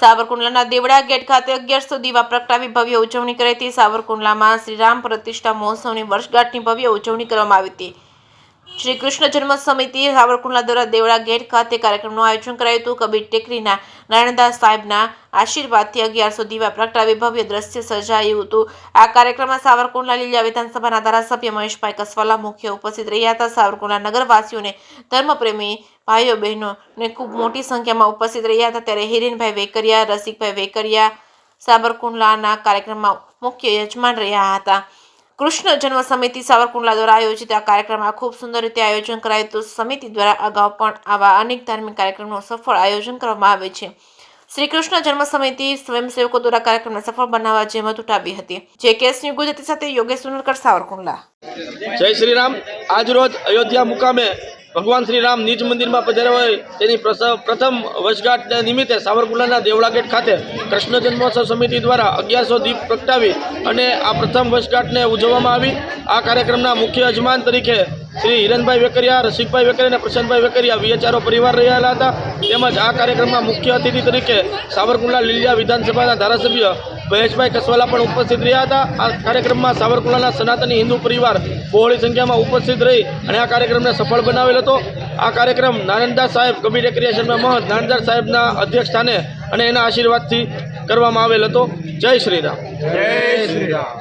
સાવરકુંડલાના દેવડા gate ખાતે 1100 દીવા પ્રગટાવી ભવ્ય ઉજવણી કરી હતી। સાવરકુંડલામાં શ્રી રામ પ્રતિષ્ઠા મહોત્સવની વર્ષગાંઠની ભવ્ય ઉજવણી કરવામાં આવી હતી। શ્રી કૃષ્ણ જન્મ સમિતિ સાવરકુંડલા દ્વારા દેવડા ગેટ ખાતે કાર્યક્રમનું આયોજન કરાયું હતું। કબીર ટેકરીના નારાયણદાસ સાહેબના આશીર્વાદથી 1100 દીવા પ્રગટાવી ભવ્ય દ્રશ્ય સર્જાયું હતું। આ કાર્યક્રમમાં સાવરકુંડલા લીલિયા વિધાનસભાના ધારાસભ્ય મહેશભાઈ કસવાલા મુખ્ય ઉપસ્થિત રહ્યા હતા। સાવરકુંડલા નગરવાસીઓને ધર્મપ્રેમી ભાઈઓ બહેનોને ખૂબ મોટી સંખ્યામાં ઉપસ્થિત રહ્યા હતા। ત્યારે હિરેનભાઈ વેકરિયા, રસિકભાઈ વેકરિયા સાવરકુંડલાના કાર્યક્રમમાં મુખ્ય યજમાન રહ્યા હતા। કૃષ્ણ જન્મ સમિતિ સાવરકુંડલા દ્વારા આયોજિત આ કાર્યક્રમમાં ખૂબ સુંદર રીતે આયોજન કરાયું હતું। સમિતિ દ્વારા અગાઉ પણ આવા અનેક ધાર્મિક કાર્યક્રમનું સફળ આયોજન કરવામાં આવે છે। શ્રી કૃષ્ણ જન્મ સમિતિ સ્વયંસેવકો દ્વારા કાર્યક્રમને સફળ બનાવવા જહેમત ઉઠાવી હતી। જે કેસની ગુજરાતી સાથે યોગેશ સુનરકર સાવરકુંડલા। જય શ્રી રામ। આજ રોજ અયોધ્યા મુકામે ભગવાન શ્રી રામ નિજ મંદિરમાં પધાર્યા હોય તેની પ્રથમ વર્ષગાંઠ નિમિત્તે સાવરકુંડલાના દેવડા ગેટ ખાતે કૃષ્ણ જન્મોત્સવ સમિતિ દ્વારા 1100 દીપ પ્રગટાવી અને આ પ્રથમ વર્ષગાંઠને ઉજવવામાં આવી। આ કાર્યક્રમના મુખ્ય યજમાન તરીકે શ્રી હિરેનભાઈ વેકરિયા, રસિકભાઈ વેકરિયા અને પ્રશાંતભાઈ વેકરિયા વિચારો પરિવાર રહેલા હતા। તેમજ આ કાર્યક્રમમાં મુખ્ય અતિથિ તરીકે સાવરકુંડલા લીલિયા વિધાનસભાના ધારાસભ્ય મહેશભાઈ કસવાલા પણ ઉપસ્થિત રહ્યા હતા। આ કાર્યક્રમમાં સાવરકુંડલાના સનાતની હિન્દુ પરિવાર બહોળી સંખ્યામાં ઉપસ્થિત રહી અને આ કાર્યક્રમને સફળ બનાવેલ હતો। આ કાર્યક્રમ નારાયણદાસ સાહેબ કબીર ટેકરીના મહંત નારાયણદાસ સાહેબના અધ્યક્ષ સ્થાને અને એના આશીર્વાદથી કરવામાં આવેલ હતો। જય શ્રી રામ। જય શ્રી રામ।